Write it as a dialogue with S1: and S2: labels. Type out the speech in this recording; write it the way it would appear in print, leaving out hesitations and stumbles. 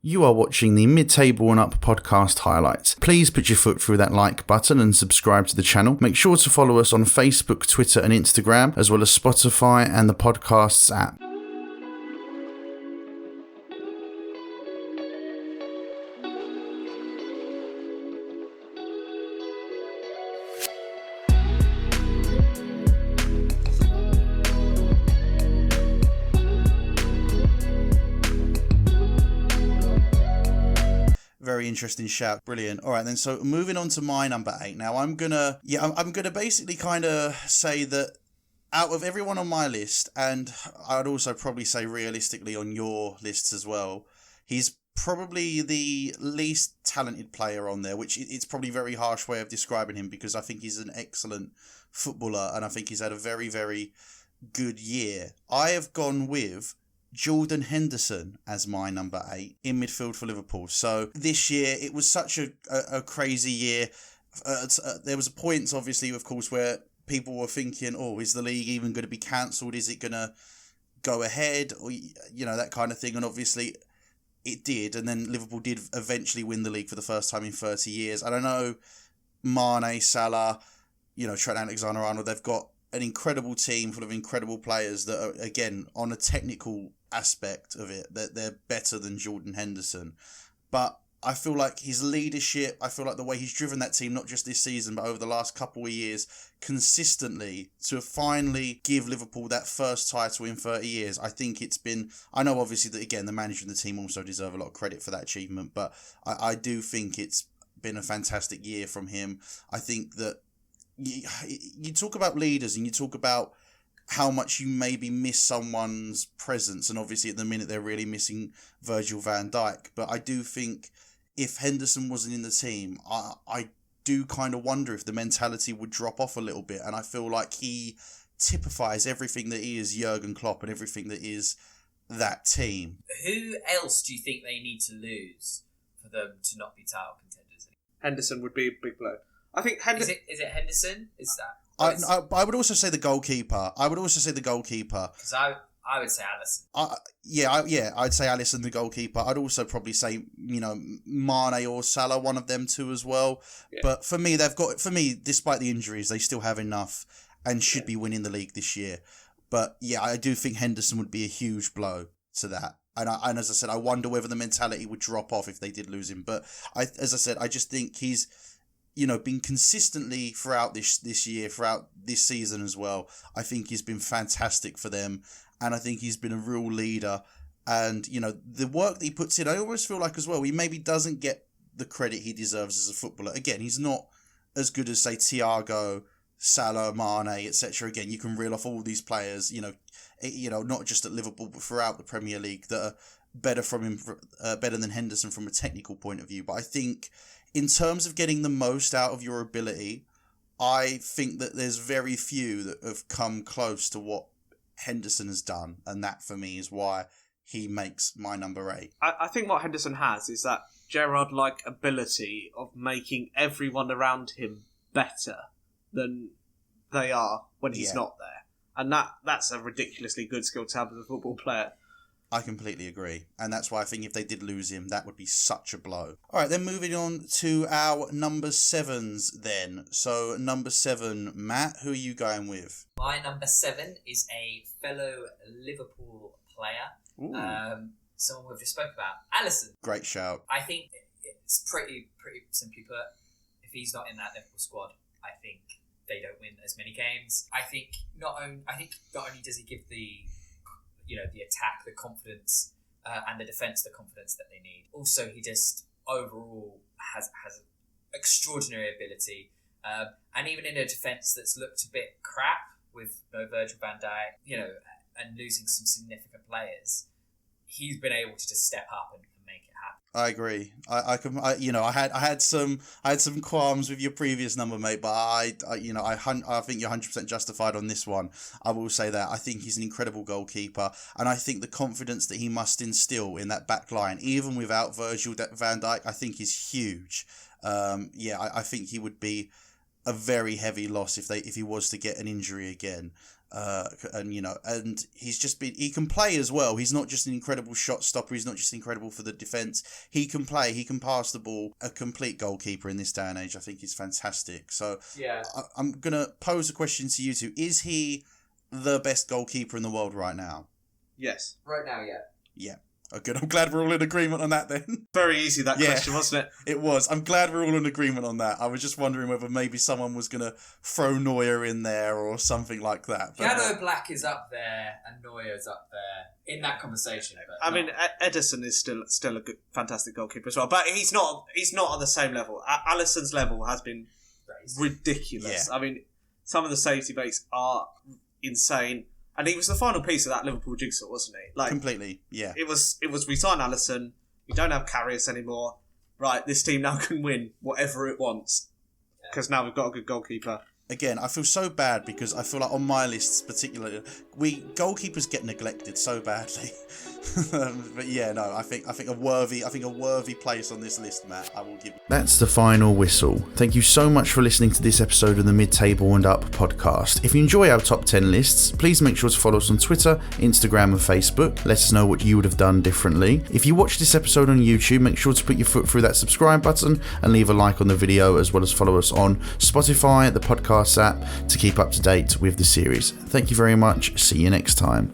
S1: You are watching the Midtable and Up podcast highlights. Please put your foot through that like button and subscribe to the channel. Make sure to follow us on Facebook, Twitter and Instagram, as well as Spotify and the podcasts app. Very interesting shout. Brilliant. All right, then. So moving on to my number 8. Now I'm gonna basically kind of say that out of everyone on my list, and I'd also probably say realistically on your lists as well, he's probably the least talented player on there, which it's probably a very harsh way of describing him because I think he's an excellent footballer and I think he's had a very, very good year. I have gone with Jordan Henderson as my number 8 in midfield for Liverpool. So this year, it was such a crazy year. There was points, obviously, of course, where people were thinking, oh, is the league even going to be cancelled? Is it going to go ahead? Or, that kind of thing. And obviously, it did. And then Liverpool did eventually win the league for the first time in 30 years. I don't know, Mane, Salah, Trent Alexander-Arnold, they've got an incredible team full of incredible players that are, again, on a technical aspect of it, that they're better than Jordan Henderson. But I feel like his leadership, I feel like the way he's driven that team, not just this season, but over the last couple of years, consistently to finally give Liverpool that first title in 30 years. I think it's been, I know obviously that, again, the manager and the team also deserve a lot of credit for that achievement, but I do think it's been a fantastic year from him. I think that you talk about leaders and you talk about how much you maybe miss someone's presence, and obviously at the minute they're really missing Virgil van Dijk, but I do think if Henderson wasn't in the team, I do kind of wonder if the mentality would drop off a little bit, and I feel like he typifies everything that is Jurgen Klopp and everything that is that team.
S2: Who else do you think they need to lose for them to not be title contenders?
S3: Henderson would be a big blow. I think
S2: Is it Henderson? Is that?
S1: I would also say the goalkeeper.
S2: Because I would say Alisson.
S1: I'd say Alisson, the goalkeeper. I'd also probably say, Mane or Salah, one of them two as well. Yeah. But for me, despite the injuries, they still have enough and should be winning the league this year. But yeah, I do think Henderson would be a huge blow to that. And as I said, I wonder whether the mentality would drop off if they did lose him. But I just think he's been consistently throughout this year, throughout this season as well. I think he's been fantastic for them, and I think he's been a real leader. And, the work that he puts in, I always feel like as well, he maybe doesn't get the credit he deserves as a footballer. Again, he's not as good as, say, Thiago, Salah, Mane, etc. Again, you can reel off all these players, not just at Liverpool, but throughout the Premier League that are better than Henderson from a technical point of view. But I think in terms of getting the most out of your ability, I think that there's very few that have come close to what Henderson has done. And that, for me, is why he makes my number 8.
S3: I think what Henderson has is that Gerrard-like ability of making everyone around him better than they are when he's not there. And that's a ridiculously good skill to have as a football player.
S1: I completely agree. And that's why I think if they did lose him, that would be such a blow. All right, then moving on to our number 7s then. So number 7, Matt, who are you going with?
S2: My number 7 is a fellow Liverpool player. Someone we've just spoke about, Alisson.
S1: Great shout.
S2: I think it's pretty simply put. If he's not in that Liverpool squad, I think they don't win as many games. I think not only does he give the attack, the confidence, and the defence, the confidence that they need. Also, he just overall has extraordinary ability. And even in a defence that's looked a bit crap with no Virgil van Dijk, and losing some significant players, he's been able to just step up and make it happen.
S1: I agree. I had some qualms with your previous number, mate, but I think you're 100% justified on this one. I will say that I think he's an incredible goalkeeper, and I think the confidence that he must instill in that back line, even without Virgil van Dijk, I think is huge. I think he would be a very heavy loss if he was to get an injury again. And he can play as well. He's not just an incredible shot stopper. He's not just incredible for the defence. He can play. He can pass the ball. A complete goalkeeper in this day and age, I think, is fantastic. So
S2: Yeah.
S1: I'm going to pose a question to you two. Is he the best goalkeeper in the world right now?
S3: Yes.
S2: Right now, yeah.
S1: Yeah. Oh, good. I'm glad we're all in agreement on that then.
S3: Very easy, that question, wasn't it?
S1: It was. I'm glad we're all in agreement on that. I was just wondering whether maybe someone was going to throw Neuer in there or something like that.
S2: Piano Black is up there and Neuer's up there in that conversation. But
S3: I mean, Edison is still a good, fantastic goalkeeper as well, but he's not on the same level. Alisson's level has been ridiculous.
S1: Yeah.
S3: I mean, some of the saves he makes are insane. And he was the final piece of that Liverpool jigsaw, wasn't he? Like,
S1: completely, yeah.
S3: It was. We signed Alisson. We don't have Karius anymore. Right, this team now can win whatever it wants because now we've got a good goalkeeper.
S1: Again, I feel so bad because I feel like on my lists particularly, goalkeepers get neglected so badly. But yeah, no, I think a worthy place on this list, Matt. I will give. That's the final whistle. Thank you so much for listening to this episode of the Midtable and Up podcast. If you enjoy our top 10 lists, please make sure to follow us on Twitter, Instagram, and Facebook. Let us know what you would have done differently. If you watch this episode on YouTube, make sure to put your foot through that subscribe button and leave a like on the video, as well as follow us on Spotify, the podcast app, to keep up to date with the series. Thank you very much. See you next time.